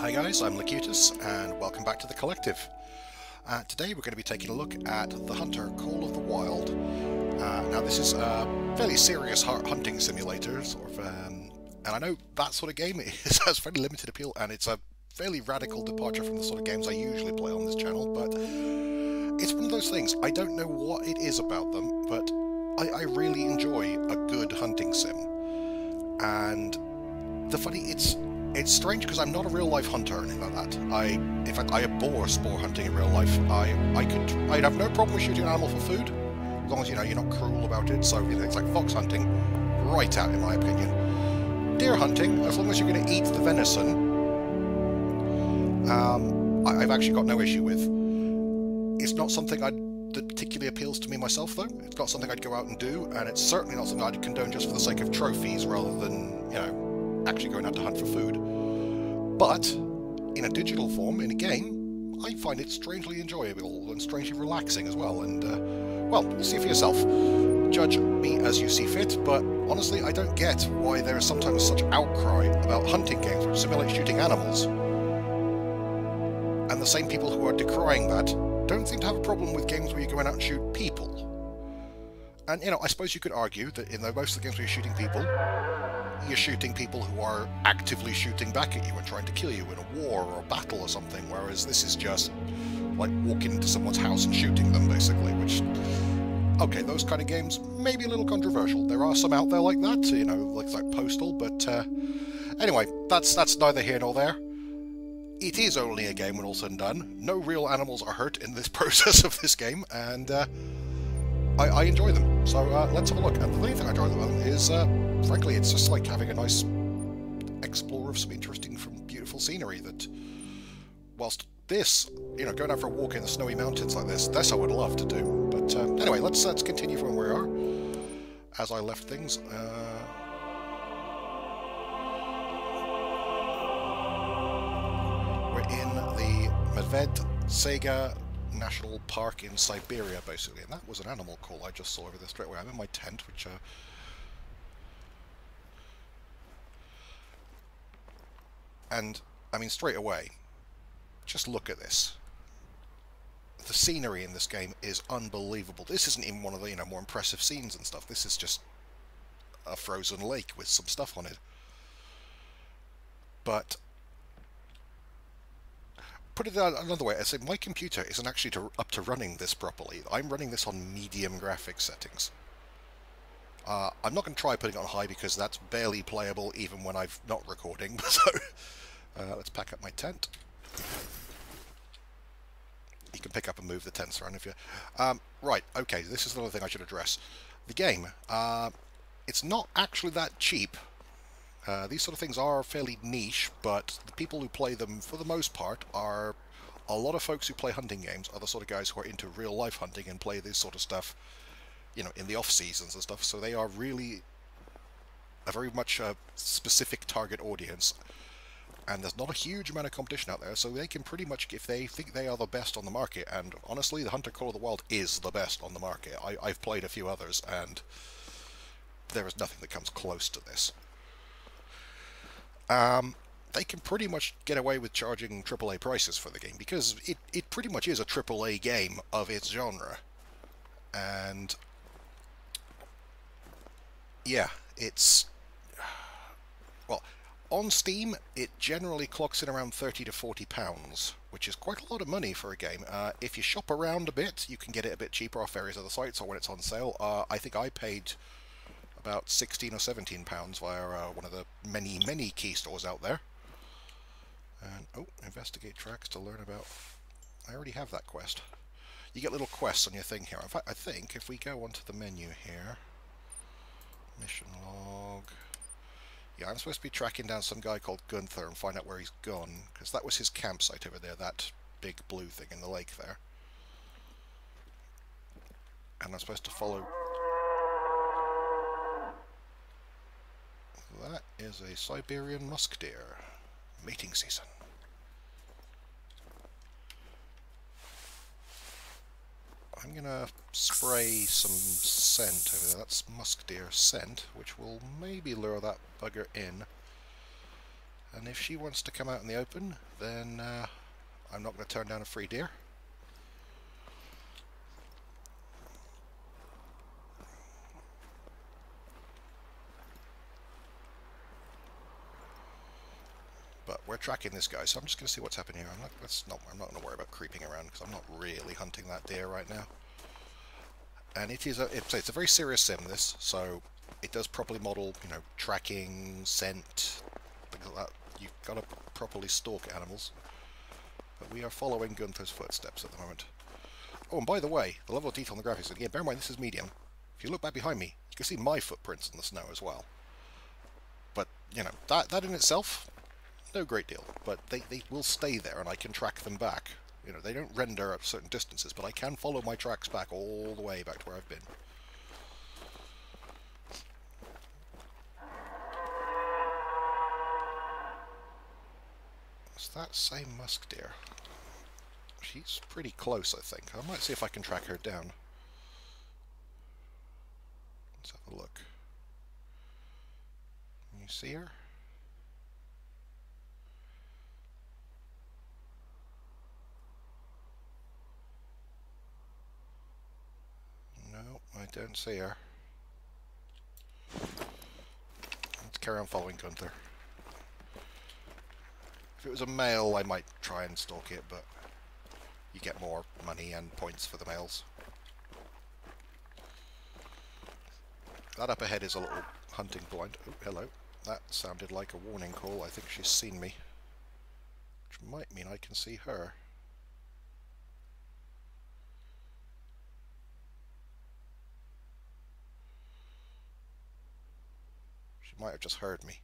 Hi guys, I'm Locutus and welcome back to the Collective. Today we're going to be taking a look at the Hunter Call of the Wild. Now this is a fairly serious hunting simulator, and I know that sort of game has very limited appeal and it's a fairly radical departure from the sort of games I usually play on this channel, but it's one of those things. I don't know what it is about them, but I really enjoy a good hunting sim. And it's strange because I'm not a real life hunter or anything like that. In fact, I abhor spore hunting in real life. I'd have no problem with shooting an animal for food, as long as you're not cruel about it. So it's like fox hunting, right out in my opinion. Deer hunting, as long as you're going to eat the venison, I've actually got no issue with. It's not something that particularly appeals to me myself, though. It's not something I'd go out and do, and it's certainly not something I'd condone just for the sake of trophies rather than actually going out to hunt for food. But in a digital form, in a game, I find it strangely enjoyable and strangely relaxing as well. And well, you'll see for yourself. Judge me as you see fit, but honestly, I don't get why there is sometimes such outcry about hunting games which simulate shooting animals. And the same people who are decrying that don't seem to have a problem with games where you're going out and shoot people. And, I suppose you could argue that in most of the games where you're shooting people who are actively shooting back at you and trying to kill you in a war or a battle or something, whereas this is just like walking into someone's house and shooting them, basically, which, okay, those kind of games may be a little controversial. There are some out there like that, like Postal, but anyway, that's neither here nor there. It is only a game when all said and done. No real animals are hurt in this process of this game, and I enjoy them. So let's have a look. And the main thing I enjoy them is, frankly, it's just like having a nice explore of some interesting, beautiful scenery that, whilst this, going out for a walk in the snowy mountains like this I would love to do. But anyway, let's continue from where we are, as I left things. We're in the Medvedtsega National Park in Siberia, basically, and that was an animal call I just saw over there straight away. I'm in my tent, which and I mean, straight away, just look at this. The scenery in this game is unbelievable. This isn't even one of the more impressive scenes and stuff. This is just a frozen lake with some stuff on it. But put it another way, I say my computer isn't actually up to running this properly. I'm running this on medium graphics settings. I'm not going to try putting it on high because that's barely playable even when I'm not recording. So let's pack up my tent. You can pick up and move the tents around if you... right, okay, this is another thing I should address. The game, it's not actually that cheap. These sort of things are fairly niche, but the people who play them, for the most part, are a lot of folks who play hunting games are the sort of guys who are into real-life hunting and play this sort of stuff, in the off-seasons and stuff, so they are really a very much specific target audience, and there's not a huge amount of competition out there, so they can pretty much, if they think they are the best on the market, and honestly, the Hunter Call of the Wild is the best on the market. I've played a few others, and there is nothing that comes close to this. They can pretty much get away with charging AAA prices for the game because it pretty much is a AAA game of its genre. And yeah, it's... well, on Steam, it generally clocks in around £30 to £40, which is quite a lot of money for a game. If you shop around a bit, you can get it a bit cheaper off various other sites or when it's on sale. I think I paid about £16 or £17 via one of the many key stores out there. And investigate tracks to learn about... I already have that quest. You get little quests on your thing here. In fact, I think if we go onto the menu here, mission log, yeah, I'm supposed to be tracking down some guy called Gunther and find out where he's gone, because that was his campsite over there, that big blue thing in the lake there. And I'm supposed to follow... that is a Siberian musk deer. Mating season. I'm gonna spray some scent over there. That's musk deer scent, which will maybe lure that bugger in. And if she wants to come out in the open, then I'm not going to turn down a free deer. But we're tracking this guy, so I'm just going to see what's happening here. I'm not going to worry about creeping around because I'm not really hunting that deer right now. And it's a very serious sim, this, so it does properly model, you know, tracking, scent, things like that. You've got to properly stalk animals. But we are following Gunther's footsteps at the moment. Oh, and by the way, the level of detail on the graphics, again, bear in mind this is medium. If you look back behind me, you can see my footprints in the snow as well. But, you know, that in itself, no great deal. But they will stay there and I can track them back. You know, they don't render at certain distances, but I can follow my tracks back all the way back to where I've been. It's that same musk deer. She's pretty close, I think. I might see if I can track her down. Let's have a look. Can you see her? No, I don't see her. Let's carry on following Gunther. If it was a male, I might try and stalk it, but you get more money and points for the males. That up ahead is a little hunting blind. Oh, hello. That sounded like a warning call. I think she's seen me. Which might mean I can see her. She might have just heard me.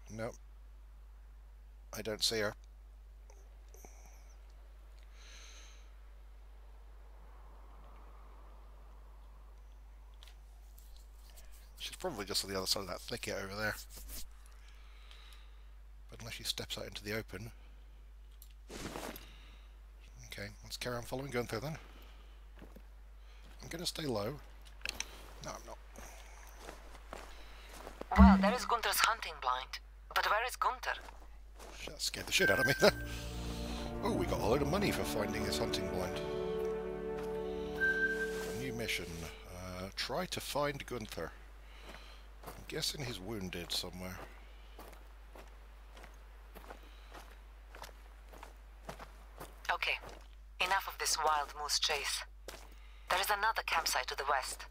Nope. I don't see her. She's probably just on the other side of that thicket over there. But unless she steps out into the open... Okay, let's carry on following Gunther then. I'm going to stay low. No, I'm not. Well, there is Gunther's hunting blind. But where is Gunther? That scared the shit out of me then. Oh, we got a load of money for finding his hunting blind. A new mission. Try to find Gunther. I'm guessing he's wounded somewhere. Okay, enough of this wild moose chase. There is another campsite to the west.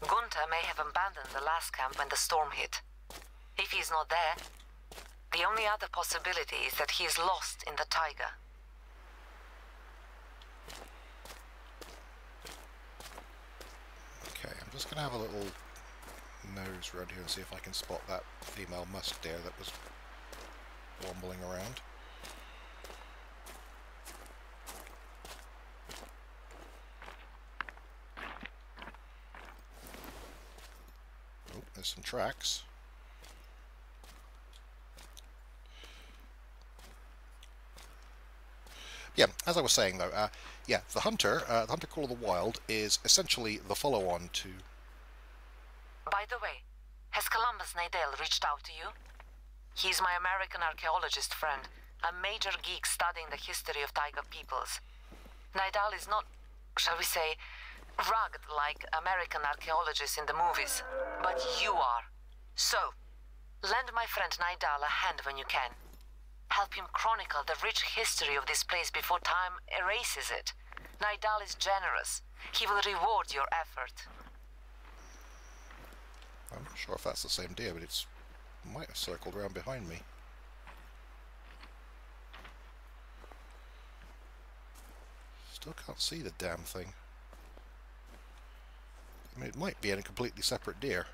Gunther may have abandoned the last camp when the storm hit. If he's not there, the only other possibility is that he is lost in the taiga. Okay, I'm just going to have a little nose around here and see if I can spot that female musk deer that was wombling around. Oh, there's some tracks. Yeah, as I was saying though, yeah, the Hunter Call of the Wild is essentially the follow-on to... By the way, has Columbus Nadell reached out to you? He's my American archaeologist friend, a major geek studying the history of taiga peoples. Nadell is not, shall we say, rugged like American archaeologists in the movies, but you are. So, lend my friend Nadell a hand when you can. Help him chronicle the rich history of this place before time erases it. Nadell is generous. He will reward your effort. I'm not sure if that's the same deer, but it might have circled around behind me. Still can't see the damn thing. I mean, it might be in a completely separate deer.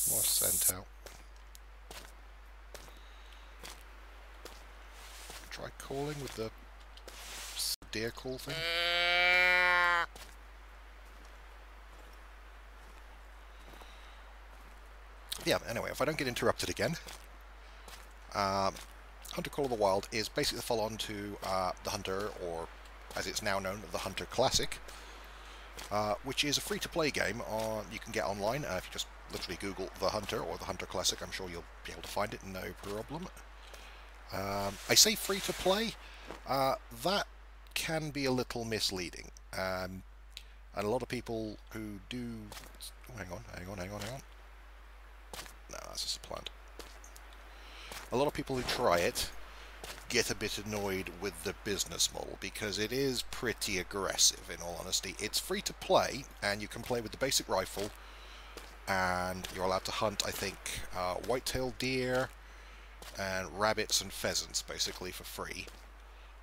More scent out. Try calling with the deer call thing. Yeah, anyway, if I don't get interrupted again, Hunter Call of the Wild is basically the follow-on to the Hunter, or as it's now known, the Hunter Classic, which is a free-to-play game you can get online. If you just literally Google the Hunter or the Hunter Classic, I'm sure you'll be able to find it, no problem. I say free-to-play, that can be a little misleading, and a lot of people who do... Oh, hang on. No, that's just a plant. A lot of people who try it get a bit annoyed with the business model because it is pretty aggressive, in all honesty. It's free to play, and you can play with the basic rifle, and you're allowed to hunt, I think, white-tailed deer and rabbits and pheasants, basically, for free.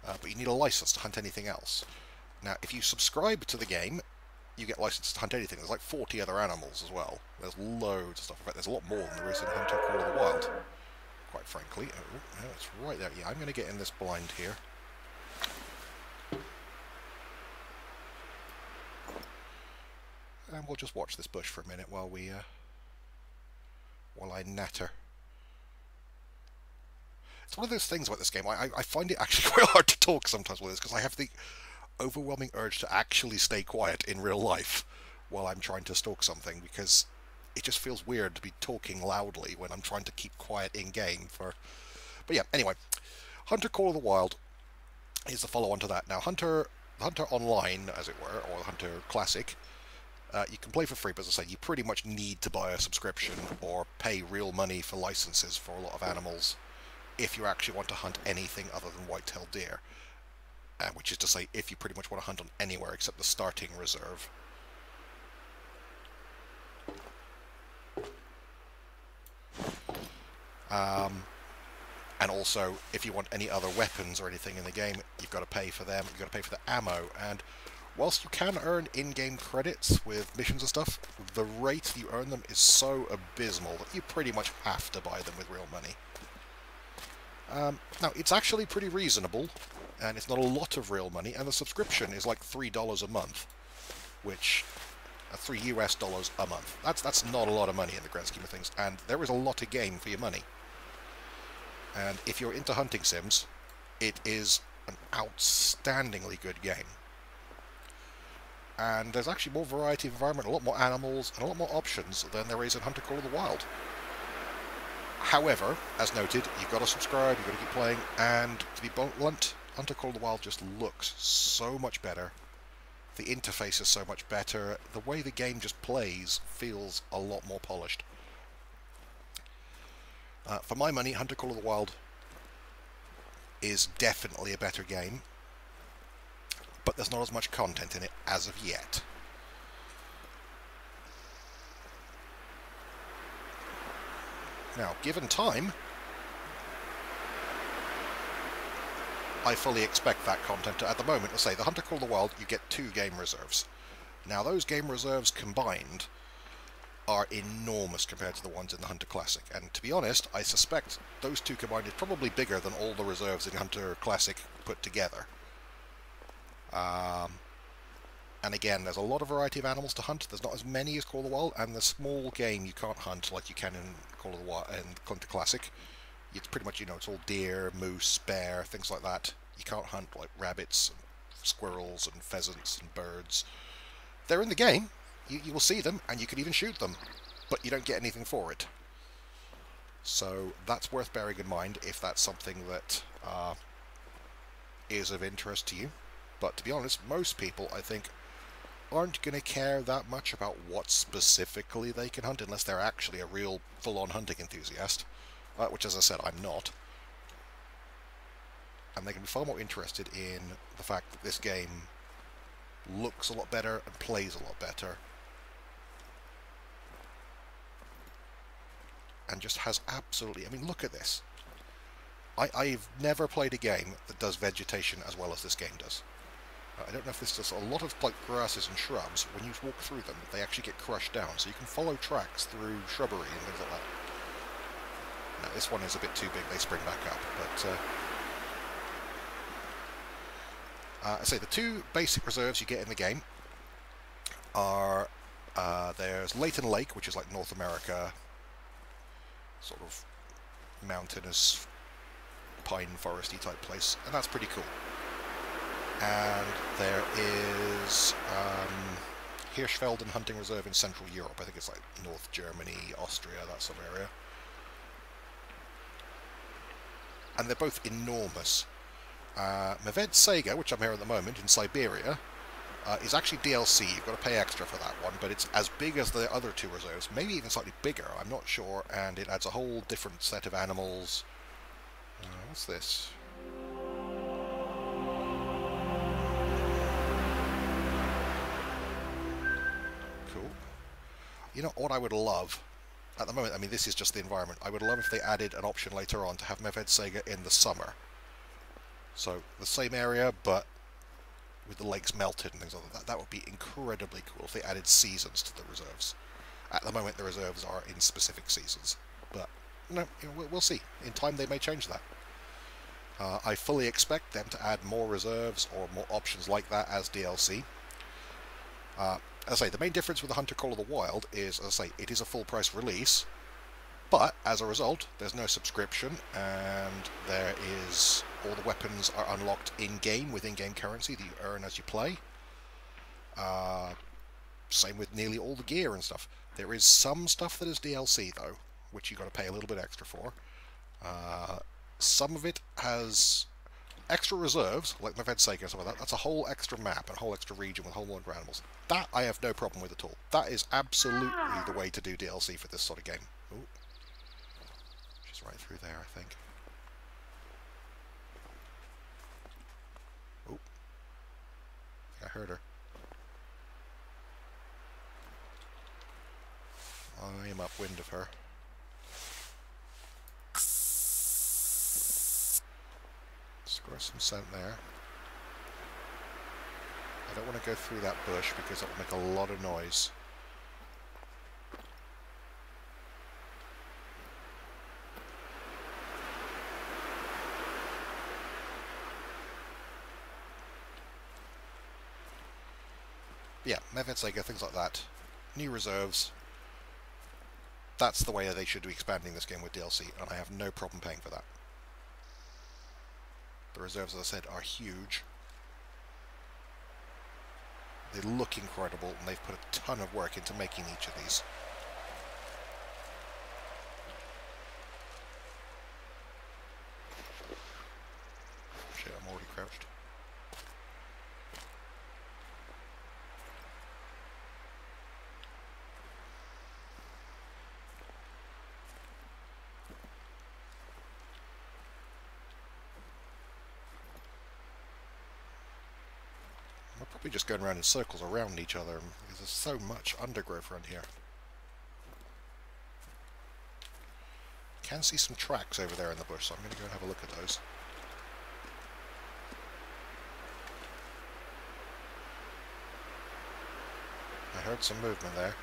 But you need a license to hunt anything else. Now, if you subscribe to the game, you get license to hunt anything. There's like 40 other animals as well. There's loads of stuff. In fact, there's a lot more than there is in Hunter Call of the Wild, quite frankly. Oh, yeah, it's right there. Yeah, I'm going to get in this blind here. And we'll just watch this bush for a minute while while I natter. It's one of those things about this game. I find it actually quite hard to talk sometimes with this because I have the overwhelming urge to actually stay quiet in real life while I'm trying to stalk something, because it just feels weird to be talking loudly when I'm trying to keep quiet in game. But yeah, anyway, Hunter Call of the Wild is the follow-on to that. Now, Hunter Online, as it were, or Hunter Classic, you can play for free, but as I say, you pretty much need to buy a subscription or pay real money for licenses for a lot of animals if you actually want to hunt anything other than white-tailed deer. Which is to say, if you pretty much want to hunt on anywhere except the starting reserve. And also, if you want any other weapons or anything in the game, you've got to pay for them, you've got to pay for the ammo, and whilst you can earn in-game credits with missions and stuff, the rate you earn them is so abysmal that you pretty much have to buy them with real money. Now, it's actually pretty reasonable, and it's not a lot of real money, and the subscription is like $3 a month, which... $3 US a month. That's not a lot of money in the grand scheme of things, and there is a lot of game for your money. And if you're into hunting sims, it is an outstandingly good game. And there's actually more variety of environment, a lot more animals, and a lot more options than there is in Hunter Call of the Wild. However, as noted, you've got to subscribe, you've got to keep playing, and to be blunt, Hunter Call of the Wild just looks so much better. The interface is so much better. The way the game just plays feels a lot more polished. For my money, Hunter Call of the Wild is definitely a better game, but there's not as much content in it as of yet. Now, given time, I fully expect that content to, at the moment, let's say, the Hunter Call of the Wild, you get 2 game reserves. Now, those game reserves combined are enormous compared to the ones in the Hunter Classic, and to be honest, I suspect those 2 combined is probably bigger than all the reserves in Hunter Classic put together. And again, there's a lot of variety of animals to hunt. There's not as many as Call of the Wild, and the small game you can't hunt like you can in Call of the Wild and Hunter Classic. It's pretty much, you know, it's all deer, moose, bear, things like that. You can't hunt like rabbits, and squirrels, and pheasants, and birds. They're in the game. You will see them, and you can even shoot them, but you don't get anything for it. So that's worth bearing in mind if that's something that is of interest to you. But to be honest, most people, I think, aren't going to care that much about what specifically they can hunt unless they're actually a real full-on hunting enthusiast. Which, as I said, I'm not. And they can be far more interested in the fact that this game looks a lot better and plays a lot better. And just has absolutely... I mean, look at this. I've never played a game that does vegetation as well as this game does. I don't know if this does a lot of like grasses and shrubs. When you walk through them, they actually get crushed down, so you can follow tracks through shrubbery and things like that. Now, this one is a bit too big, they spring back up, I say the two basic reserves you get in the game are there's Leighton Lake, which is like North America, sort of mountainous, pine foresty type place, and that's pretty cool. And there is Hirschfelden Hunting Reserve in Central Europe. I think it's like North Germany, Austria, that sort of area. And they're both enormous. Medvedskaya, which I'm here at the moment, in Siberia, is actually DLC. You've got to pay extra for that one, but it's as big as the other two reserves, maybe even slightly bigger, I'm not sure, and it adds a whole different set of animals. What's this? Cool. You know what I would love? At the moment, I mean, this is just the environment. I would love if they added an option later on to have Medvedskaya in the summer. So, the same area, but with the lakes melted and things like that. That would be incredibly cool if they added seasons to the reserves. At the moment, the reserves are in specific seasons. But, no, you know, we'll see. In time, they may change that. I fully expect them to add more reserves or more options like that as DLC. As I say, the main difference with the Hunter Call of the Wild is, as I say, it is a full price release, but as a result, there's no subscription, and there is all the weapons are unlocked in-game with in-game currency that you earn as you play. Same with nearly all the gear and stuff. There is some stuff that is DLC though, which you got to pay a little bit extra for. Some of it has extra reserves, like Medvedskaya and stuff like that. That's a whole extra map and a whole extra region with a whole lot of animals. That I have no problem with at all. That is absolutely the way to do DLC for this sort of game. Ooh. She's right through there, I think. Ooh. I heard her. I am upwind of her. Score some scent there. I don't want to go through that bush because it will make a lot of noise. Yeah, Medvedskaya, things like that. New reserves. That's the way they should be expanding this game with DLC, and I have no problem paying for that. The reserves, as I said, are huge. They look incredible, and they've put a ton of work into making each of these. Shit, I'm already crouched. We're probably just going around in circles around each other because there's so much undergrowth around here. Can see some tracks over there in the bush, so I'm going to go and have a look at those. I heard some movement there.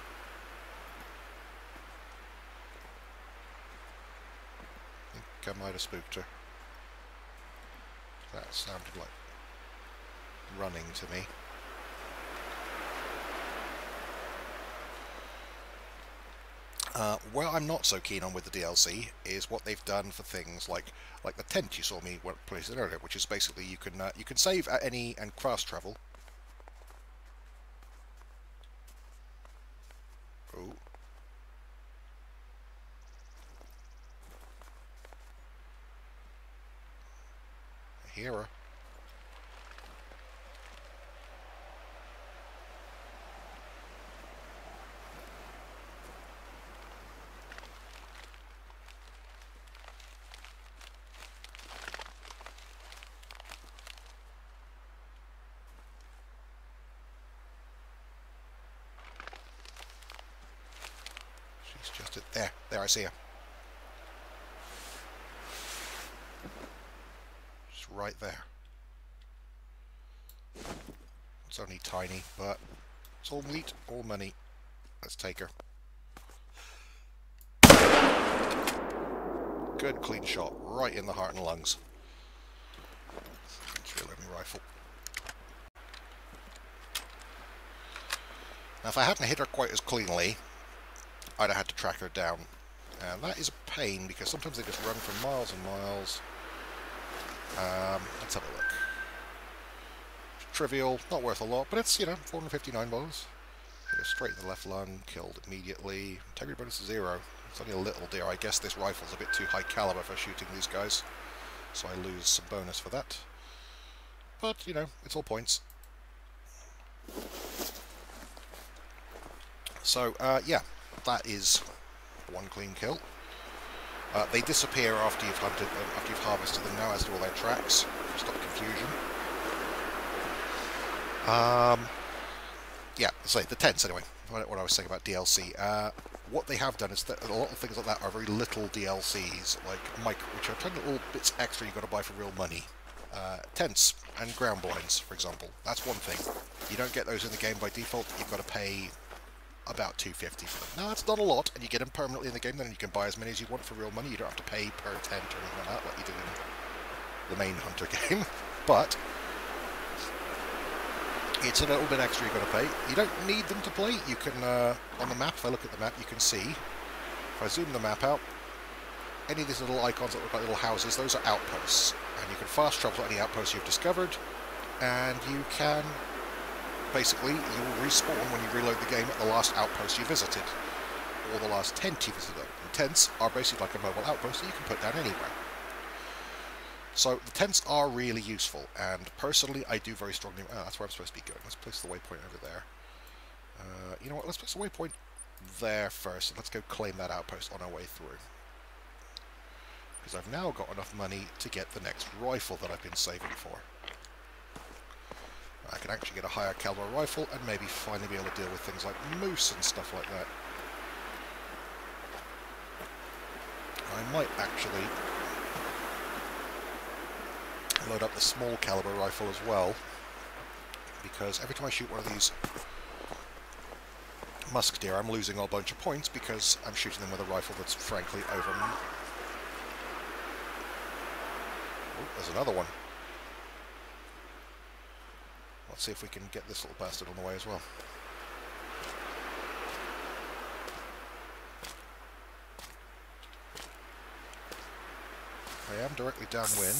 I think I might have spooked her. That sounded like running to me. Where I'm not so keen on with the DLC is what they've done for things like the tent you saw me place earlier, which is basically you can save at any and fast travel. Ooh. I hear her. There, I see her. Just right there. It's only tiny, but it's all meat, all money. Let's take her. Good clean shot, right in the heart and lungs. Let's reload my rifle. Now, if I hadn't hit her quite as cleanly, I'd have had to track her down. And that is a pain, because sometimes they just run for miles and miles. Let's have a look. Trivial, not worth a lot, but it's, 459 balls. Hit her straight in the left lung, killed immediately. Integrity bonus is 0. It's only a little dear. I guess this rifle's a bit too high caliber for shooting these guys, so I lose some bonus for that. But, it's all points. So, yeah, that is one clean kill. They disappear after you've hunted them, after you've harvested them now, as do all their tracks. Stop confusion. Yeah, say the tents anyway. What I was saying about DLC. What they have done is that a lot of things like that are very little DLCs, like which are tiny little bits extra you've got to buy for real money. Tents and ground blinds, for example. That's one thing. You don't get those in the game by default. You've got to pay about $2.50 for them. Now, that's not a lot, and you get them permanently in the game, then you can buy as many as you want for real money. You don't have to pay per tent or anything like that, like you do in the main Hunter game. But it's a little bit extra you've got to pay. You don't need them to play. You can, on the map, if I look at the map, you can see, if I zoom the map out, any of these little icons that look like little houses, those are outposts. And you can fast travel to any outpost you've discovered, and you can, basically, you will respawn when you reload the game at the last outpost you visited, or the last tent you visited. And tents are basically like a mobile outpost that you can put down anywhere. So the tents are really useful, and personally I do very strongly... that's where I'm supposed to be going. Let's place the waypoint over there. You know what, let's place the waypoint there first, and let's go claim that outpost on our way through. Because I've now got enough money to get the next rifle that I've been saving for. I can actually get a higher caliber rifle and maybe finally be able to deal with things like moose and stuff like that. I might actually load up the small caliber rifle as well, because every time I shoot one of these musk deer I'm losing a bunch of points because I'm shooting them with a rifle that's frankly over... Oh, there's another one. Let's see if we can get this little bastard on the way as well. I am directly downwind,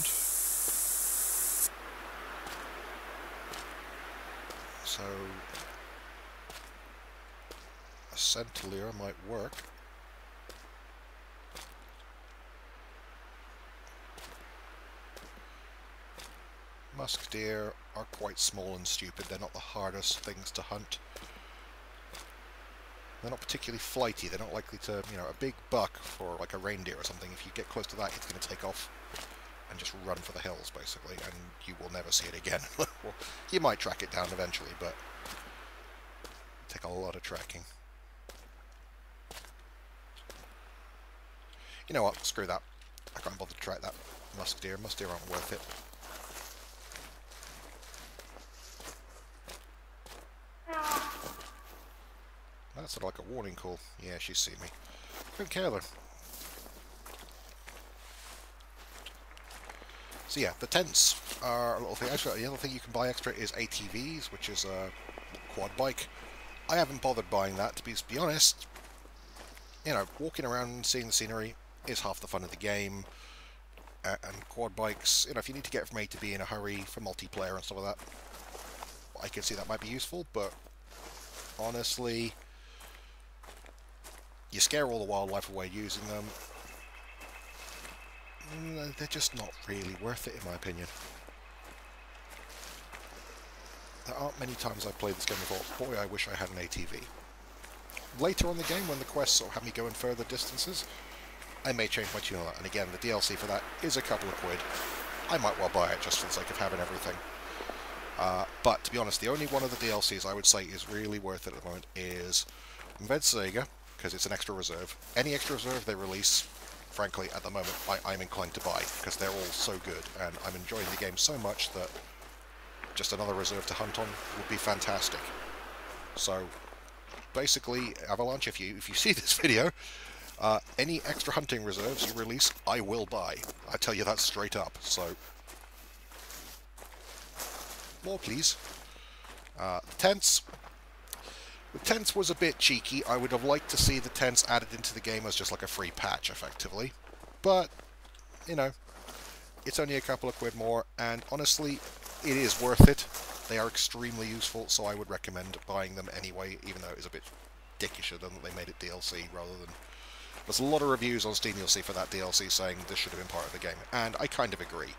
so a Centilier might work. Musk deer are quite small and stupid. They're not the hardest things to hunt. They're not particularly flighty. They're not likely to, a big buck for like a reindeer or something. If you get close to that, it's going to take off and just run for the hills, basically, and you will never see it again. Well, you might track it down eventually, but it'll take a lot of tracking. You know what? Screw that. I can't bother to track that musk deer. Musk deer aren't worth it. That's sort of like a warning call. Yeah, she's seen me. Don't care though. So yeah, the tents are a little thing. Actually, the other thing you can buy extra is ATVs, which is a quad bike. I haven't bothered buying that, to be honest. Walking around and seeing the scenery is half the fun of the game. And quad bikes, if you need to get from A to B in a hurry for multiplayer and stuff like that, I can see that might be useful, but honestly, you scare all the wildlife away using them. They're just not really worth it, in my opinion. There aren't many times I've played this game and thought, boy, I wish I had an ATV. Later on in the game, when the quests sort of have me going further distances, I may change my tune on that. And again, the DLC for that is a couple of quid. I might well buy it just for the sake of having everything. But to be honest, the only one of the DLCs I would say is really worth it at the moment is Sega, because it's an extra reserve. Any extra reserve they release, frankly, at the moment, I'm inclined to buy, because they're all so good, and I'm enjoying the game so much that just another reserve to hunt on would be fantastic. So, basically, Avalanche, if you see this video, any extra hunting reserves you release, I will buy. I tell you that straight up, so... More, please. Tents. The tents was a bit cheeky. I would have liked to see the tents added into the game as just like a free patch, effectively. But, you know, it's only a couple of quid more, and honestly, it is worth it. They are extremely useful, so I would recommend buying them anyway, even though it is a bit dickish of them that they made it DLC rather than... There's a lot of reviews on Steam you'll see for that DLC saying this should have been part of the game, and I kind of agree.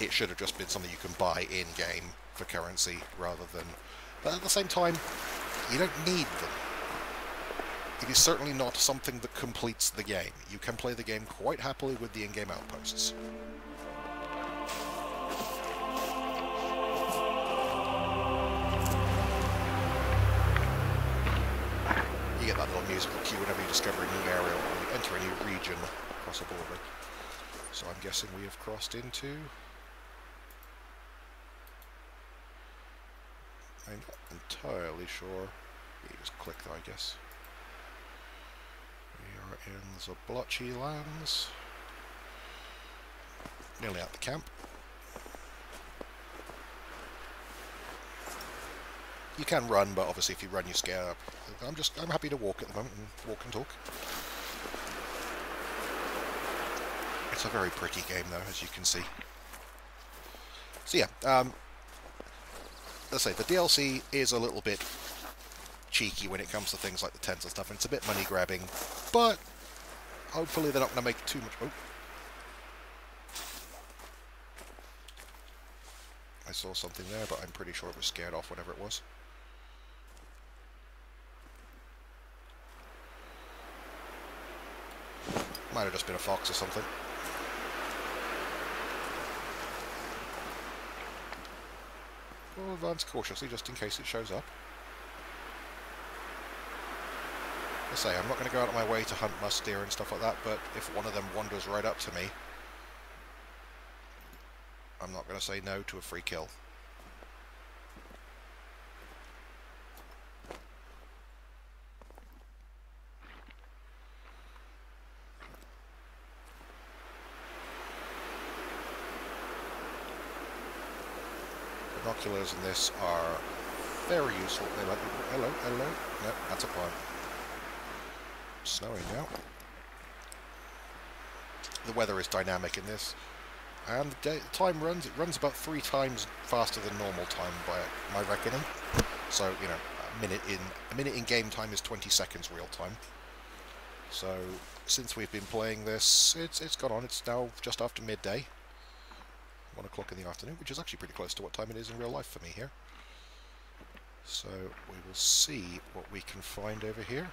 It should have just been something you can buy in-game for currency rather than... But at the same time, you don't need them. It is certainly not something that completes the game. You can play the game quite happily with the in-game outposts. You get that little musical cue whenever you discover a new area or you enter a new region across a border. So I'm guessing we have crossed into... I'm not entirely sure. You just click there, I guess. We are in the blotchy lands. Nearly at the camp. You can run, but obviously if you run you scare up. I'm happy to walk at the moment and walk and talk. It's a very pretty game though, as you can see. So yeah, let's say the DLC is a little bit cheeky when it comes to things like the tents and stuff, and it's a bit money grabbing, but hopefully they're not going to make too much... Oh. I saw something there, but I'm pretty sure it was scared off whatever it was. Might have just been a fox or something. We'll advance cautiously just in case it shows up. I say, I'm not going to go out of my way to hunt musk deer and stuff like that, but if one of them wanders right up to me, I'm not going to say no to a free kill. Binoculars in this are very useful. They like, hello, hello. Yep, that's a plant. Snowing now. The weather is dynamic in this, and the time runs. It runs about 3 times faster than normal time by my reckoning. So you know, a minute in game time is 20 seconds real time. So since we've been playing this, it's gone on. It's now just after midday. 1 o'clock in the afternoon, which is actually pretty close to what time it is in real life for me here. So we will see what we can find over here.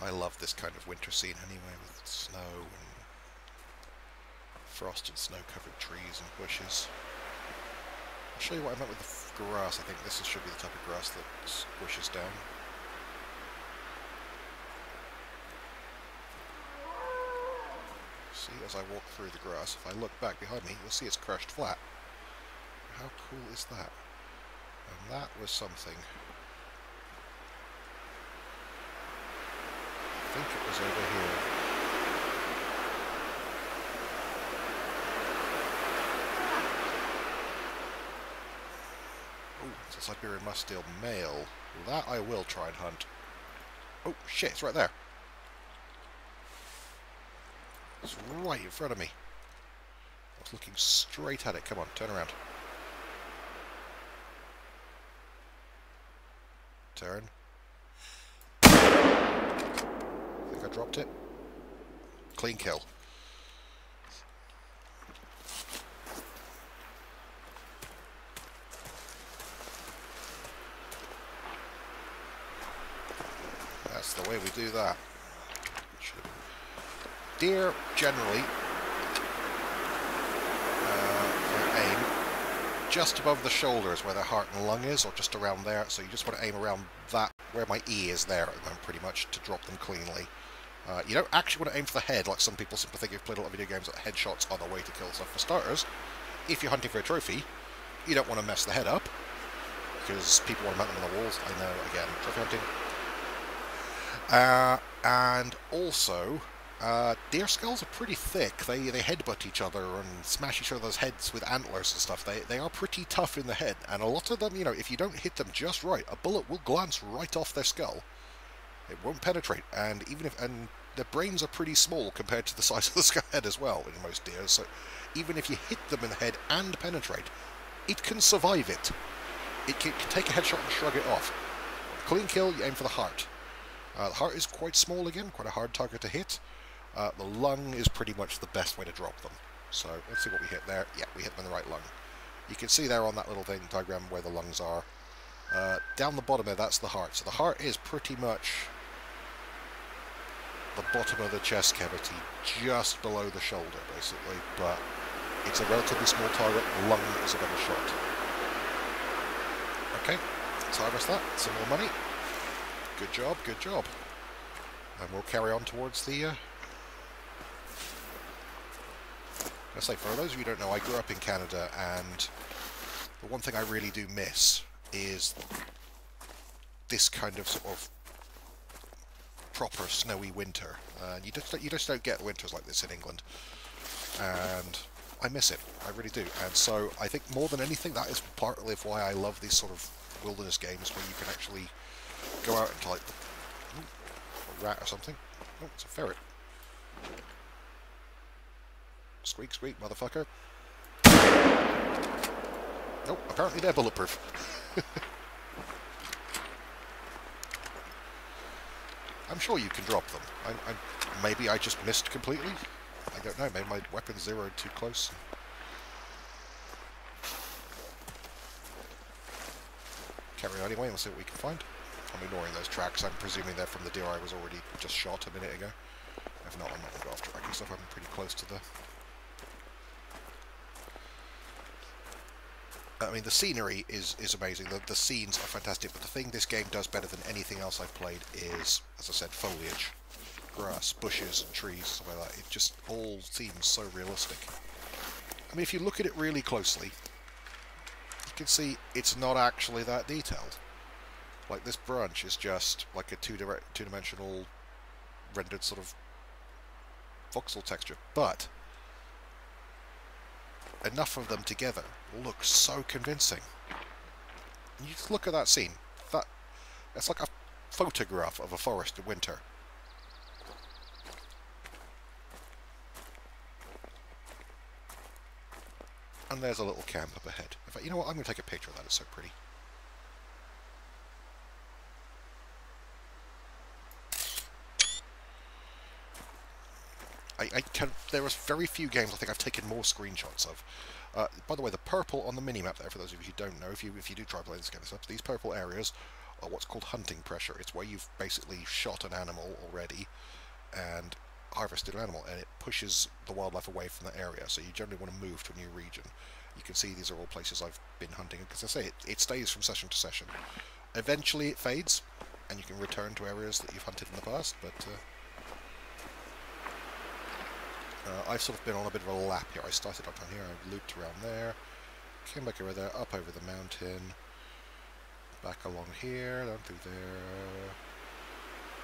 I love this kind of winter scene anyway, with snow and frosted snow-covered trees and bushes. I'll show you what I meant with the grass. I think this should be the type of grass that squishes down. See, as I walk through the grass, if I look back behind me, you'll see it's crushed flat. How cool is that? And that was something. I think it was over here. Oh, it's a Siberian musk deer male. That I will try and hunt. Oh shit, it's right there. It's right in front of me. I was looking straight at it. Come on, turn around. Turn. I dropped it. Clean kill. That's the way we do that. Deer generally, for aim, just above the shoulders where their heart and lung is, or just around there. So you just want to aim around that, where my E is there at the moment, pretty much, to drop them cleanly. You don't actually want to aim for the head, like some people simply think you've played a lot of video games that headshots are the way to kill stuff. For starters, if you're hunting for a trophy, you don't want to mess the head up, because people want to mount them on the walls. I know, again, trophy hunting. And also, deer skulls are pretty thick. They headbutt each other and smash each other's heads with antlers and stuff. They are pretty tough in the head, and a lot of them, you know, if you don't hit them just right, a bullet will glance right off their skull. It won't penetrate, and the brains are pretty small compared to the size of the skull head as well in most deer. So even if you hit them in the head and penetrate, it can survive it. It can take a headshot and shrug it off. Clean kill, you aim for the heart. The heart is quite small again, quite a hard target to hit. The lung is pretty much the best way to drop them. So let's see what we hit there. Yeah, we hit them in the right lung. You can see there on that little diagram where the lungs are. Down the bottom there, that's the heart. So the heart is pretty much the bottom of the chest cavity, just below the shoulder, basically. But it's a relatively small target. Lung is a better shot. Okay, let's harvest that. Some more money. Good job, good job. And we'll carry on towards the... I say, for those of you who don't know, I grew up in Canada, and the one thing I really do miss is this kind of sort of proper snowy winter. You just don't get winters like this in England, and I miss it. I really do. And so I think more than anything, that is partly of why I love these sort of wilderness games where you can actually go out into, like, a rat or something. Oh, it's a ferret. Squeak, squeak, motherfucker. Nope, apparently they're bulletproof. I'm sure you can drop them. Maybe I just missed completely. I don't know, maybe my weapon's zeroed too close. Carry on anyway, we'll see what we can find. I'm ignoring those tracks. I'm presuming they're from the deer I was already just shot a minute ago. If not, I'm not going to go after tracking stuff. I'm pretty close to the... I mean, the scenery is amazing. The scenes are fantastic, but the thing this game does better than anything else I've played is, as I said, foliage. Grass, bushes, and trees, stuff like that. It just all seems so realistic. I mean, if you look at it really closely, you can see it's not actually that detailed. Like, this branch is just like a two-dimensional rendered sort of voxel texture, but enough of them together look so convincing. And you just look at that scene. It's like a photograph of a forest in winter. And there's a little camp up ahead. In fact, you know what? I'm going to take a picture of that. It's so pretty. There are very few games I think I've taken more screenshots of. By the way, the purple on the minimap there, for those of you who don't know, if you do try playing this kind of stuff, these purple areas are what's called hunting pressure. It's where you've basically shot an animal already and harvested an animal, and it pushes the wildlife away from that area, so you generally want to move to a new region. You can see these are all places I've been hunting, because I say it stays from session to session. Eventually it fades, and you can return to areas that you've hunted in the past, but I've sort of been on a bit of a lap here. I started up on here, I looped around there, came back over there, up over the mountain, back along here, down through there,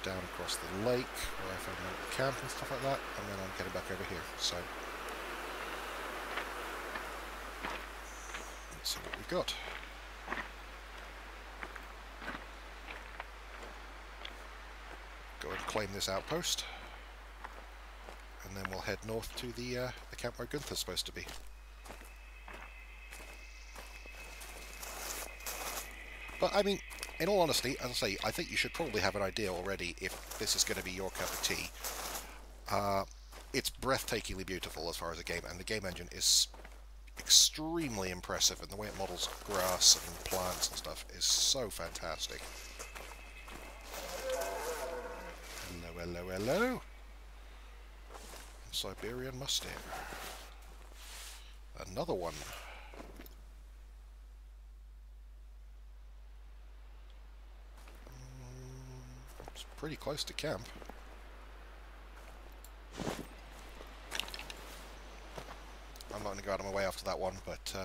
down across the lake, where I found a camp and stuff like that, and then I'm getting back over here. So let's see what we've got. Go and claim this outpost, and then we'll head north to the camp where Gunther's supposed to be. But I mean, in all honesty, as I say, I think you should probably have an idea already if this is going to be your cup of tea. It's breathtakingly beautiful as far as a game, and the game engine is extremely impressive, and the way it models grass and plants and stuff is so fantastic. Hello, hello, hello. Siberian Mustang. Another one. It's pretty close to camp. I'm not going to go out of my way after that one, but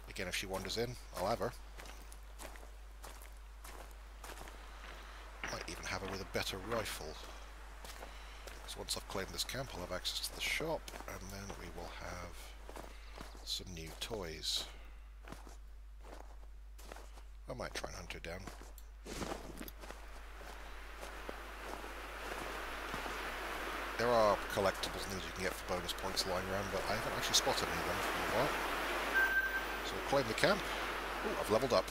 again, if she wanders in, I'll have her. Might even have her with a better rifle. So once I've claimed this camp, I'll have access to the shop, and then we will have some new toys. I might try and hunt her down. There are collectibles and things you can get for bonus points lying around, but I haven't actually spotted any of them for a while. So we'll claim the camp. Ooh, I've leveled up.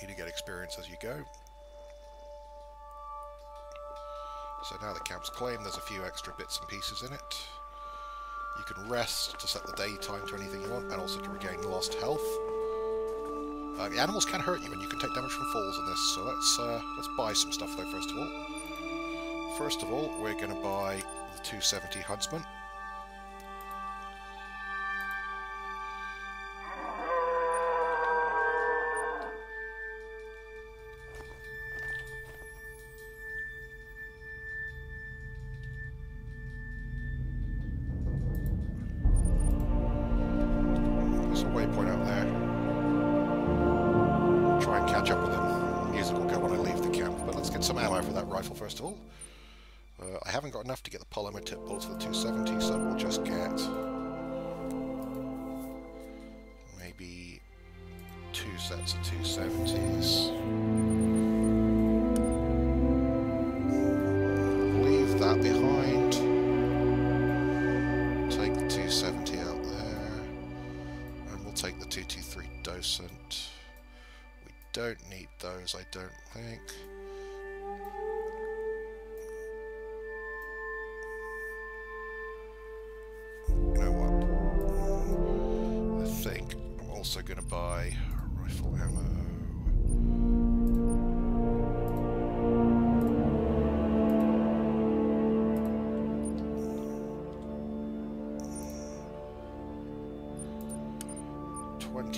You do get experience as you go. So now the camp's claimed, there's a few extra bits and pieces in it. You can rest to set the daytime to anything you want, and also to regain lost health. The animals can hurt you, and you can take damage from falls in this, so let's buy some stuff though first of all. First of all, we're going to buy the 270 Huntsman. There's a waypoint out there. Try and catch up with him. Music will go when I leave the camp, but let's get some ammo for that rifle first of all. I haven't got enough to get the polymer tip bullets for the 270, so we'll just get maybe 2 sets of 270s. Leave that behind. Take the 270 out there, and we'll take the 223 Docent. We don't need those, I don't think. You know what? I think I'm also going to buy rifle ammo.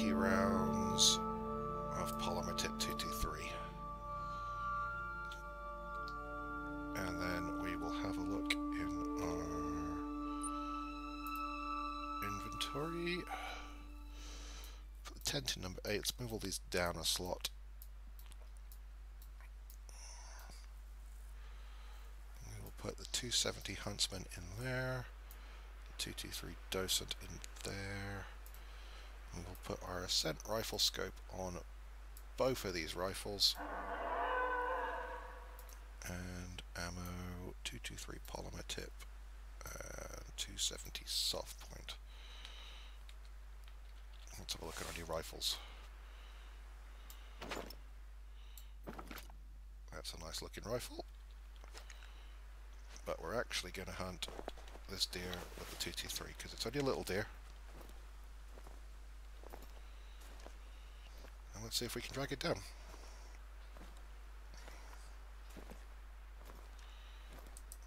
Rounds of polymer tip 223, and then we will have a look in our inventory. Put the tent in number 8. Let's move all these down a slot. We will put the 270 Huntsman in there, the 223 Docent in there. And we'll put our Ascent rifle scope on both of these rifles. And ammo, 223 polymer tip, and 270 soft point. Let's have a look at our new rifles. That's a nice looking rifle. But we're actually going to hunt this deer with the 223 because it's only a little deer. And let's see if we can drag it down.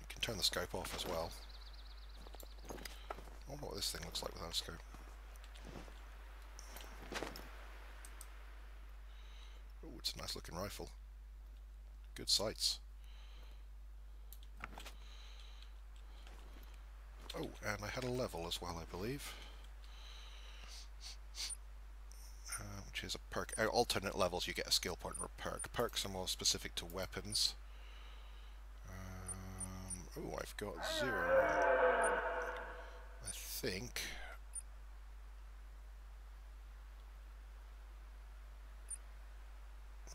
You can turn the scope off as well. I wonder what this thing looks like without a scope. Oh, it's a nice looking rifle. Good sights. Oh, and I had a level as well, I believe. Which is a perk. Alternate levels you get a skill point or a perk. Perks are more specific to weapons. Oh, I've got 0. I think.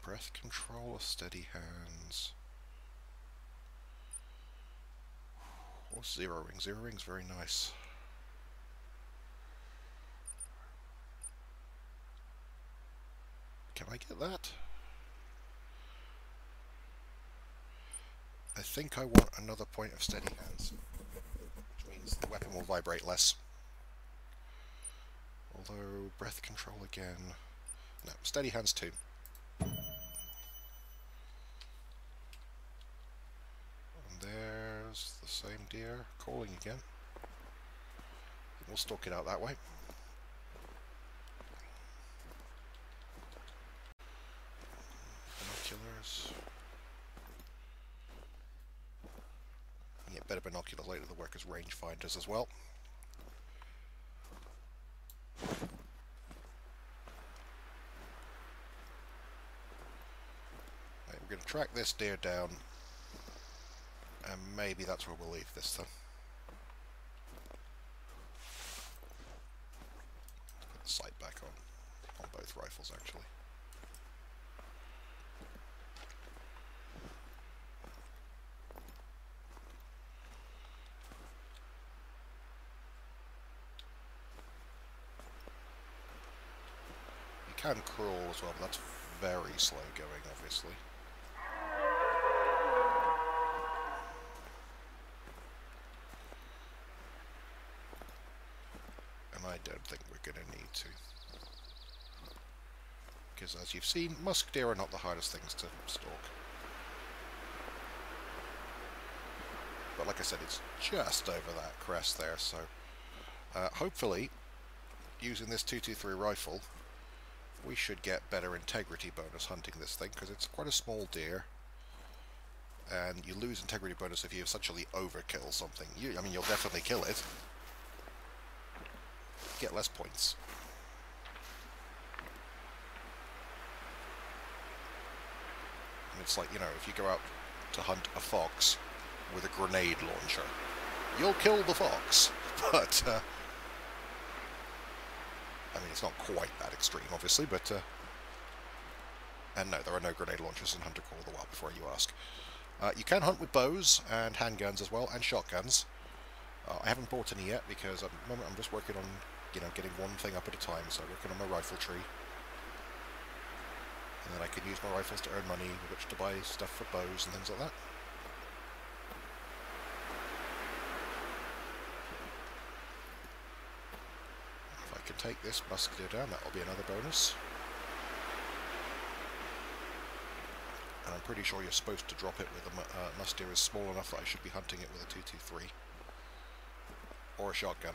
Breath control or steady hands. What's 0 ring? 0 ring's very nice. Can I get that? I think I want another point of steady hands, which means the weapon will vibrate less. Although, breath control again. No, steady hands too. And there's the same deer calling again. We'll stalk it out that way. binoculars later that work as rangefinders as well. Right, we're going to track this deer down, and maybe that's where we'll leave this then. Put the sight back on both rifles actually. You can crawl as well, but that's very slow going, obviously. And I don't think we're going to need to. Because as you've seen, musk deer are not the hardest things to stalk. But like I said, it's just over that crest there, so hopefully, using this 223 rifle, we should get better integrity bonus hunting this thing, because it's quite a small deer, and you lose integrity bonus if you essentially overkill something. I mean, you'll definitely kill it. Get less points. And it's like, you know, if you go out to hunt a fox with a grenade launcher, you'll kill the fox, but I mean, it's not quite that extreme, obviously, but and no, there are no grenade launchers in Hunter Call of the Wild, before you ask. You can hunt with bows and handguns as well, and shotguns. I haven't bought any yet because at the moment I'm just working on, you know, getting one thing up at a time. So I'm working on my rifle tree, and then I can use my rifles to earn money with which to buy stuff for bows and things like that. If I can take this musk deer down, that will be another bonus. And I'm pretty sure you're supposed to drop it with a musk deer is small enough that I should be hunting it with a 223 or a shotgun,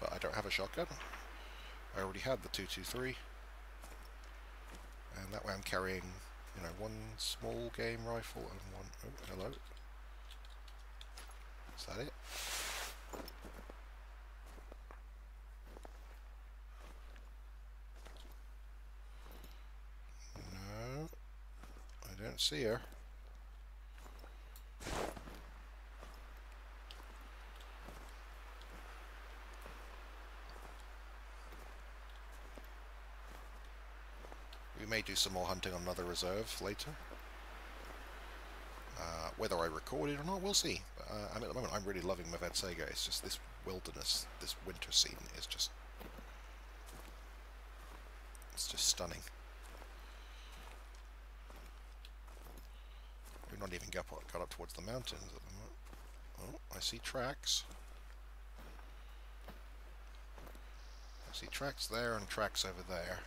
but I don't have a shotgun. I already had the 223, and that way I'm carrying, you know, one small game rifle and one. Oh, hello. Is that it? No, I don't see her. We may do some more hunting on another reserve later. Whether I record it or not, we'll see. I mean, at the moment, I'm really loving Mavad Sega. It's just this wilderness, this winter scene is just... it's just stunning. We're not even got up towards the mountains at the moment. Oh, I see tracks. I see tracks there and tracks over there.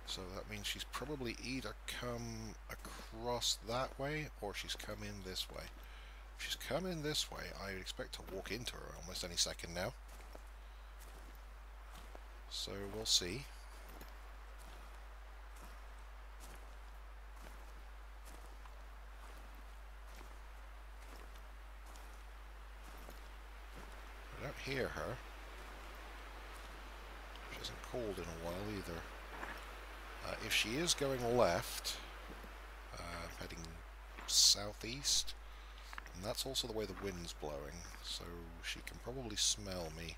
So that means she's probably either come across that way or she's come in this way. If she's come in this way, I would expect to walk into her almost any second now. So we'll see. I don't hear her. She hasn't called in a while either. If she is going left, heading southeast, and that's also the way the wind's blowing, so she can probably smell me.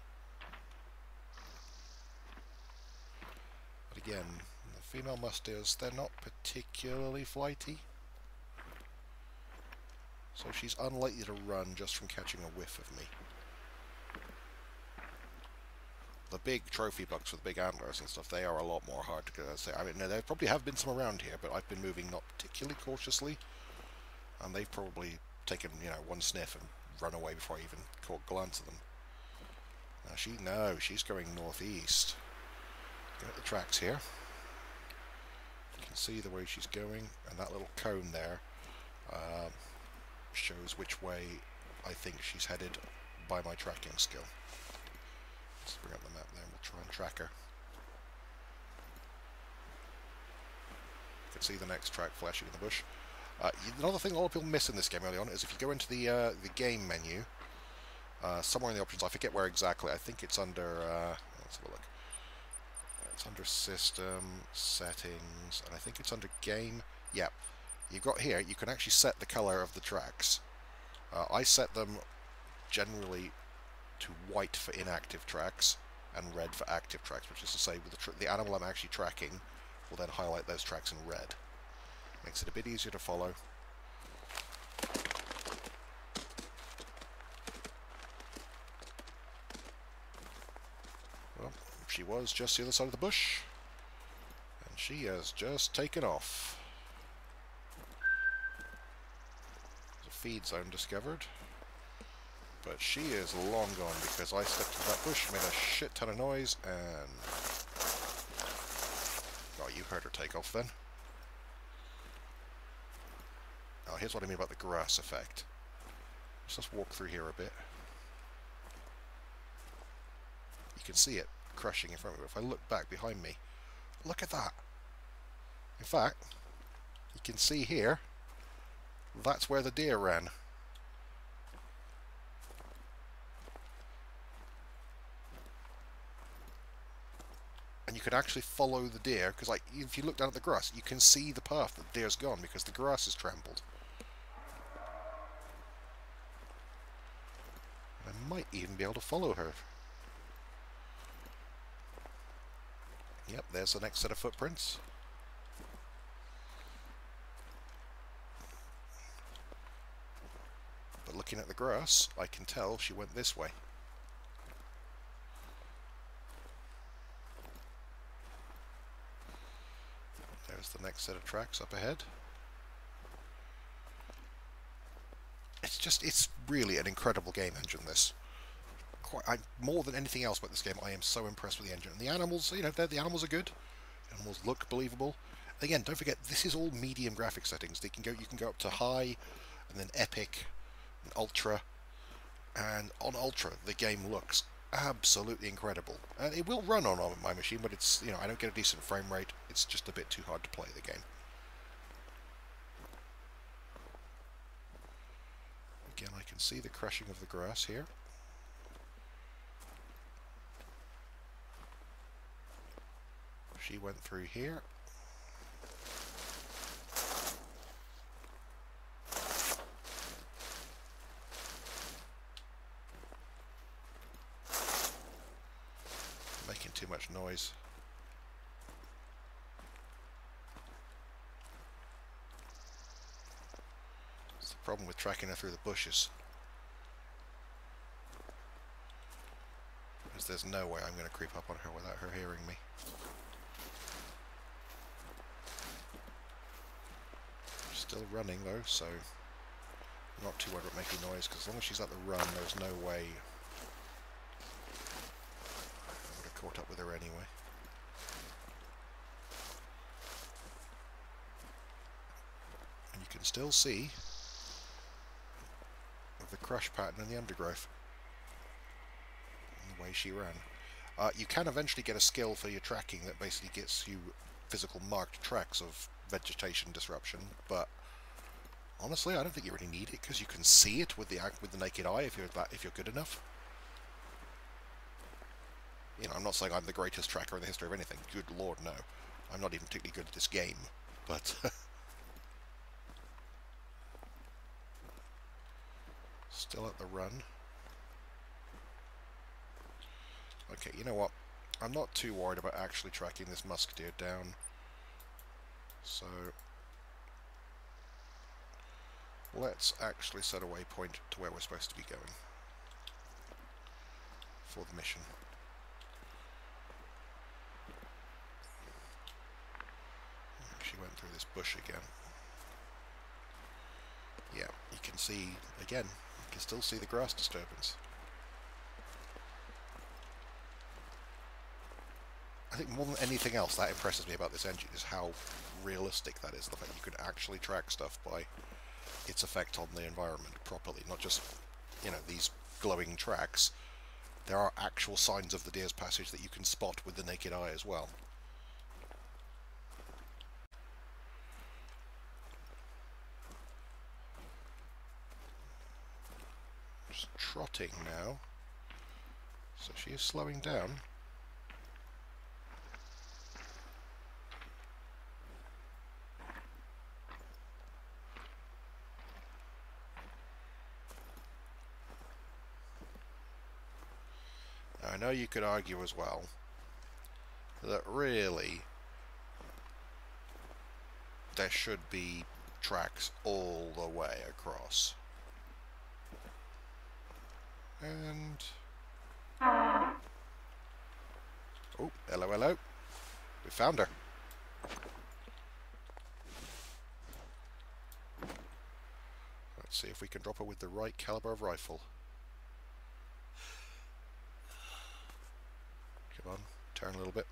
But again, the female musk deers, they're not particularly flighty, so she's unlikely to run just from catching a whiff of me. The big trophy bucks with big antlers and stuff, they are a lot more hard to say. I mean, there probably have been some around here, but I've been moving not particularly cautiously, and they've probably taken, you know, one sniff and run away before I even caught a glance at them. Now she's going northeast. Looking at the tracks here, you can see the way she's going, and that little cone there shows which way I think she's headed by my tracking skill. Let's bring up the map there and we'll try and track her. You can see the next track flashing in the bush. Another thing a lot of people miss in this game early on is if you go into the game menu, somewhere in the options, I forget where exactly, I think it's under, let's have a look. It's under System, Settings, and I think it's under Game. Yep. You've got here, you can actually set the colour of the tracks. I set them generally to white for inactive tracks and red for active tracks, which is to say with the animal I'm actually tracking will then highlight those tracks in red. Makes it a bit easier to follow. Well, she was just the other side of the bush, and she has just taken off. There's a feed zone discovered, but she is long gone because I stepped into that bush, made a shit ton of noise, and... oh, you heard her take off then. Oh, here's what I mean about the grass effect. Let's just walk through here a bit. You can see it crushing in front of me. If I look back behind me, look at that. In fact, you can see here, that's where the deer ran. And you can actually follow the deer, because like, if you look down at the grass, you can see the path that the deer's gone, because the grass is trampled. I might even be able to follow her. Yep, there's the next set of footprints. But looking at the grass, I can tell she went this way. There's the next set of tracks up ahead. It's really an incredible game engine, this. More than anything else about this game, I am so impressed with the engine. And the animals, you know, the animals are good. The animals look believable. Again, don't forget, this is all medium graphic settings. You can go up to high, and then epic, and ultra. And on ultra, the game looks absolutely incredible. And it will run on my machine, but it's, you know, I don't get a decent frame rate. It's just a bit too hard to play the game. Again, I can see the crushing of the grass here. She went through here. Making too much noise. It's the problem with tracking her through the bushes. Because there's no way I'm going to creep up on her without her hearing me. Still running though, so I'm not too worried about making noise, because as long as she's at the run, there's no way I would have caught up with her anyway. And you can still see the crush pattern in the undergrowth and the way she ran. You can eventually get a skill for your tracking that basically gets you physical marked tracks of vegetation disruption, but honestly, I don't think you really need it, because you can see it with the naked eye if you're good enough. You know, I'm not saying I'm the greatest tracker in the history of anything. Good lord, no. I'm not even particularly good at this game, but still at the run. Okay, you know what? I'm not too worried about actually tracking this musk deer down. So let's actually set a waypoint to where we're supposed to be going for the mission. She went through this bush again. Yeah, you can see, again, you can still see the grass disturbance. I think more than anything else that impresses me about this engine is how realistic that is, the fact you can actually track stuff by its effect on the environment properly, not just, you know, these glowing tracks. There are actual signs of the deer's passage that you can spot with the naked eye as well. trotting now. So she is slowing down. Now, I know you could argue as well that really there should be tracks all the way across. And oh, hello, hello. We found her. Let's see if we can drop her with the right caliber of rifle. Come on, turn a little bit.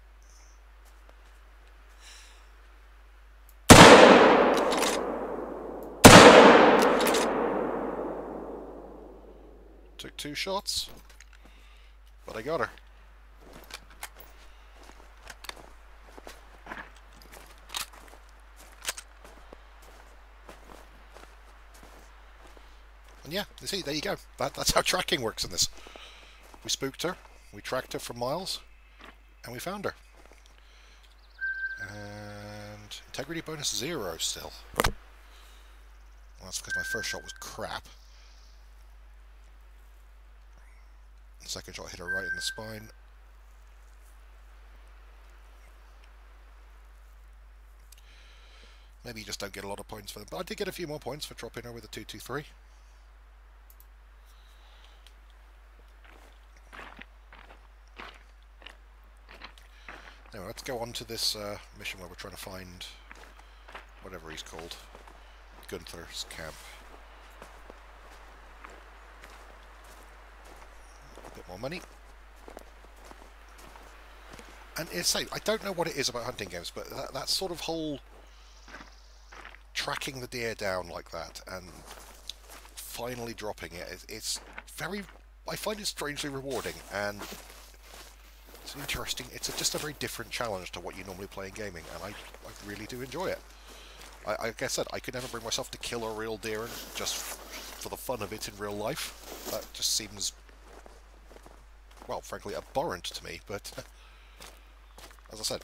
Took 2 shots, but I got her. And yeah, you see, there you go. That's how tracking works in this. We spooked her, we tracked her for miles, and we found her. And integrity bonus 0 still. Well, that's because my first shot was crap. The second shot hit her right in the spine. Maybe you just don't get a lot of points for them, but I did get a few more points for dropping her with a 223. Anyway, let's go on to this mission where we're trying to find whatever he's called, Gunther's camp. A bit more money. And it's I don't know what it is about hunting games, but that sort of whole tracking the deer down like that and finally dropping it, it's very, I find it strangely rewarding, and it's interesting. It's just a very different challenge to what you normally play in gaming, and I really do enjoy it. Like I said, I could never bring myself to kill a real deer just for the fun of it in real life. That just seems, well, frankly, abhorrent to me, but as I said,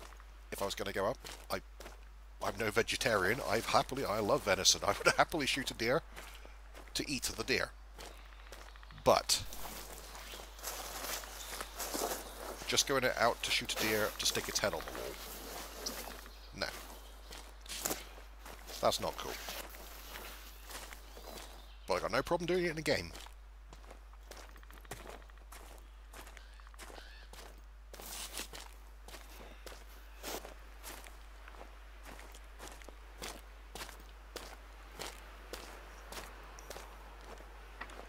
if I was going to go up, I'm no vegetarian. I love venison. I would happily shoot a deer to eat the deer. But just going out to shoot a deer to stick its head on the wall, no. That's not cool. But I got no problem doing it in a game.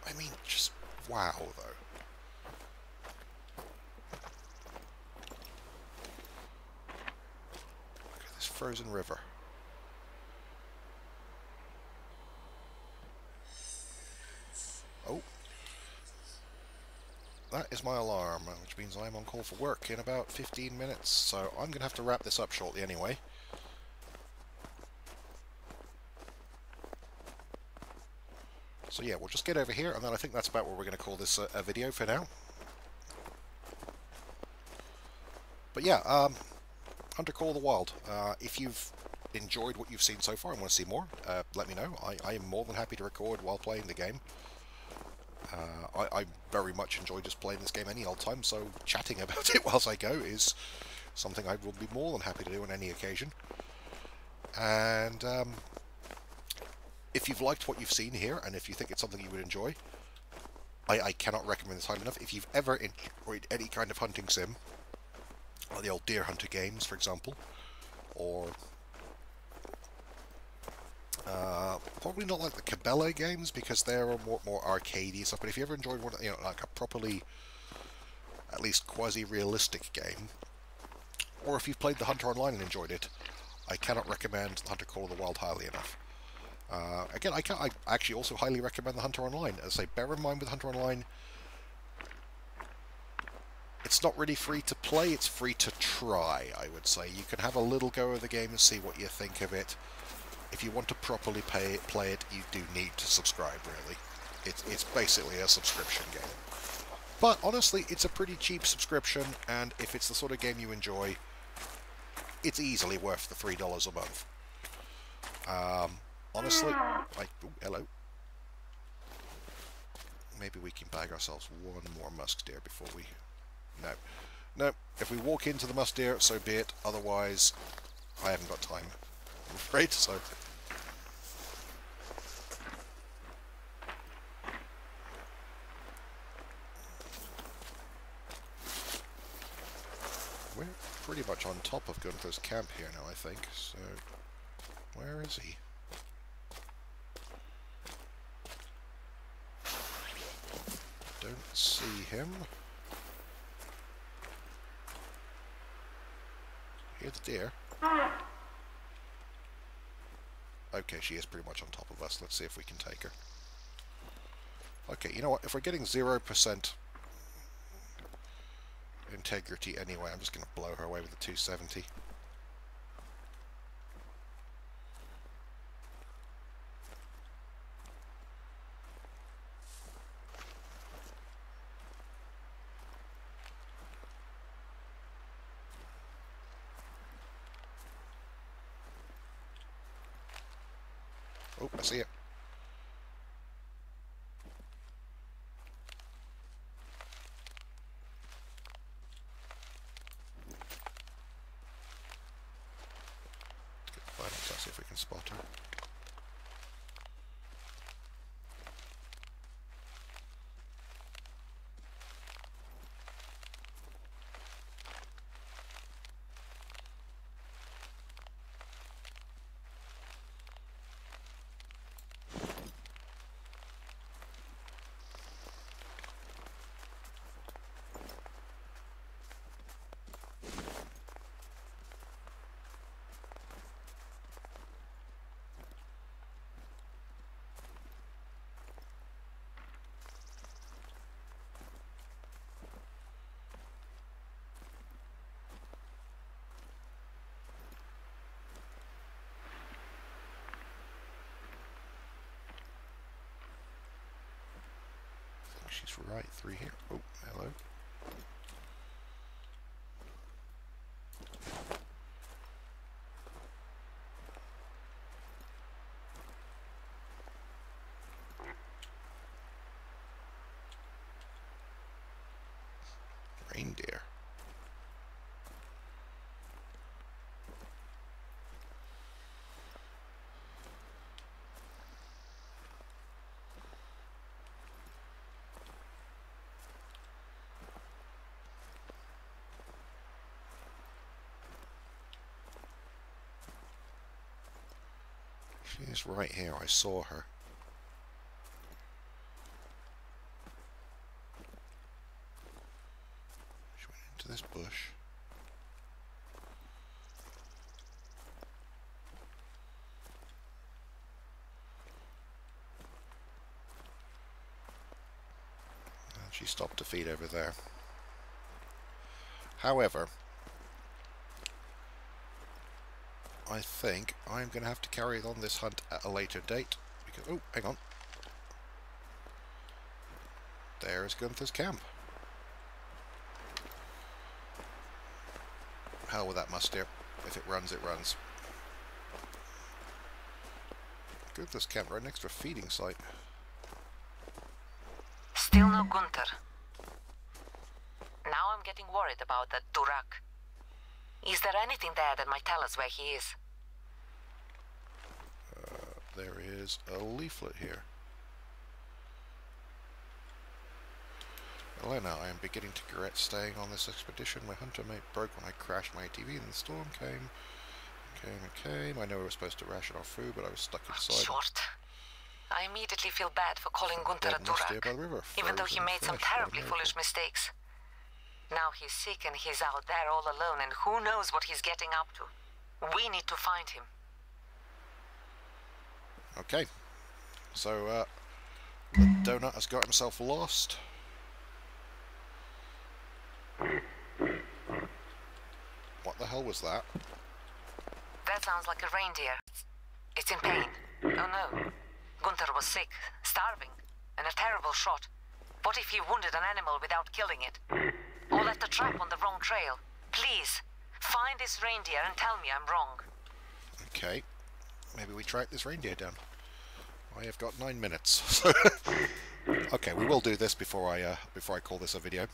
I mean, just wow, though. Look at this frozen river. Oh. That is my alarm, which means I'm on call for work in about 15 minutes, so I'm going to have to wrap this up shortly anyway. So yeah, we'll just get over here, and then I think that's about where we're going to call this a video for now. But yeah, Hunter Call of the Wild. If you've enjoyed what you've seen so far and want to see more, let me know. I am more than happy to record while playing the game. I very much enjoy just playing this game any old time, so chatting about it whilst I go is something I will be more than happy to do on any occasion. And if you've liked what you've seen here, and if you think it's something you would enjoy, I cannot recommend this highly enough. If you've ever enjoyed any kind of hunting sim, like the old Deer Hunter games, for example, or probably not like the Cabela games, because they're more arcadey stuff, but if you ever enjoyed one, you know, like a properly, at least quasi-realistic game, or if you've played the Hunter Online and enjoyed it, I cannot recommend the Hunter Call of the Wild highly enough. Again, I actually also highly recommend the Hunter Online. As I say, bear in mind with Hunter Online, it's not really free to play, it's free to try, I would say. You can have a little go of the game and see what you think of it. If you want to properly play it, you do need to subscribe, really. It's basically a subscription game. But honestly, it's a pretty cheap subscription, and if it's the sort of game you enjoy, it's easily worth the $3 a month. Honestly, ooh, hello. Maybe we can bag ourselves one more musk deer before we... No. If we walk into the musk deer, so be it. Otherwise, I haven't got time, I'm afraid, so... We're pretty much on top of Gunther's camp here now, I think, so... Where is he? Don't see him. Hear the deer. Okay, she is pretty much on top of us. Let's see if we can take her. Okay, you know what? If we're getting 0% integrity anyway, I'm just going to blow her away with the 270. Oh, I see it. Let's see if we can spot her. She's right through here. Oh, hello. Reindeer. She's right here. I saw her. She went into this bush. And she stopped to feed over there. However, I think I'm going to have to carry on this hunt at a later date, because... Oh, hang on. There's Gunther's camp. Hell with that musk deer. If it runs, it runs. Gunther's camp right next to a feeding site. Still no Gunther. Now I'm getting worried about that Durak. Is there anything there that might tell us where he is? There is a leaflet here. Elena, I am beginning to regret staying on this expedition. My hunter mate broke when I crashed my ATV and the storm came. I know we were supposed to ration our food, but I was stuck inside. Short. I immediately feel bad for calling Gunther a Durak, even though he made some terribly foolish mistakes. Now he's sick and he's out there all alone, and who knows what he's getting up to. We need to find him. Okay. So, the donut has got himself lost. What the hell was that? That sounds like a reindeer. It's in pain. Oh no. Gunther was sick, starving, and a terrible shot. What if he wounded an animal without killing it? Or left a trap on the wrong trail? Please, find this reindeer and tell me I'm wrong. Okay, maybe we track this reindeer down. I have got 9 minutes. Okay, we will do this before I call this a video.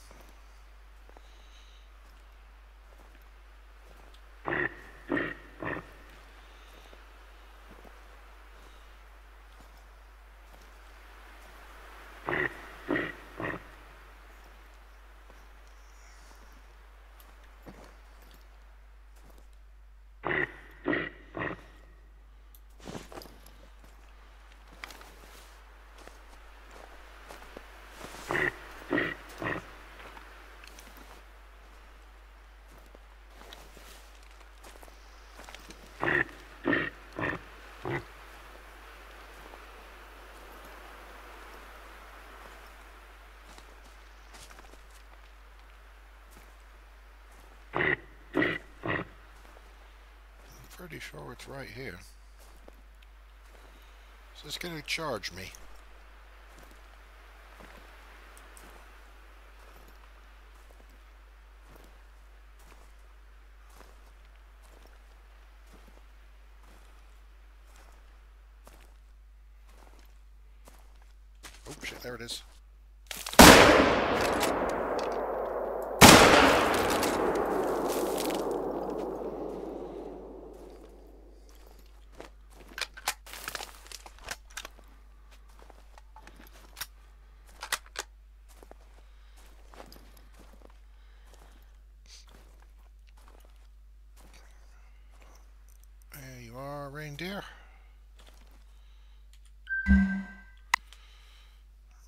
Pretty sure it's right here. So it's going to charge me. Oh shit, there it is. Reindeer.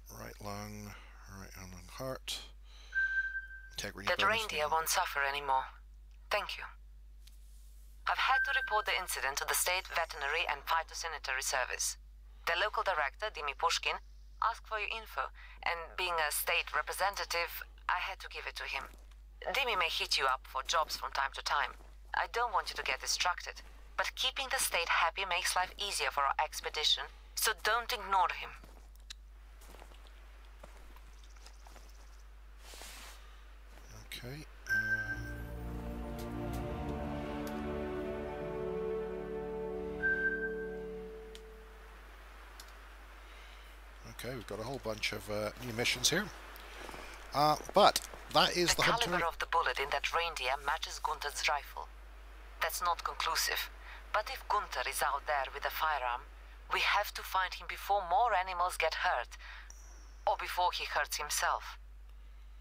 Right lung, right arm and heart. Integrity. That reindeer won't suffer anymore. Thank you. I've had to report the incident to the State Veterinary and Phytosanitary Service. The local director, Dimi Pushkin, asked for your info, and being a state representative, I had to give it to him. Dimi may hit you up for jobs from time to time. I don't want you to get distracted. But keeping the state happy makes life easier for our expedition, so don't ignore him. Okay. Okay, we've got a whole bunch of new missions here. But that is the hunter. The caliber of the bullet in that reindeer matches Gunther's rifle. That's not conclusive. But if Gunther is out there with a firearm, we have to find him before more animals get hurt, or before he hurts himself.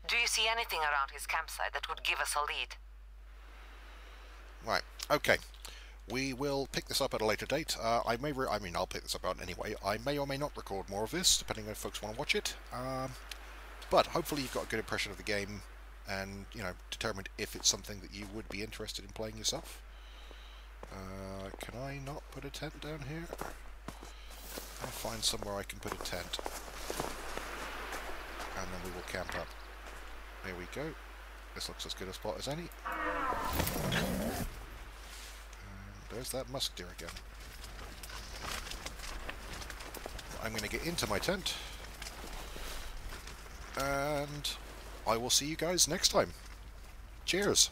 Do you see anything around his campsite that would give us a lead? Right, okay. We will pick this up at a later date. I mean, I'll pick this up out anyway. I may or may not record more of this, depending on if folks want to watch it. But hopefully you've got a good impression of the game, and, you know, determined if it's something that you would be interested in playing yourself. Can I not put a tent down here? I'll find somewhere I can put a tent. And then we will camp up. There we go. This looks as good a spot as any. And there's that musk deer again. I'm going to get into my tent. And I will see you guys next time. Cheers!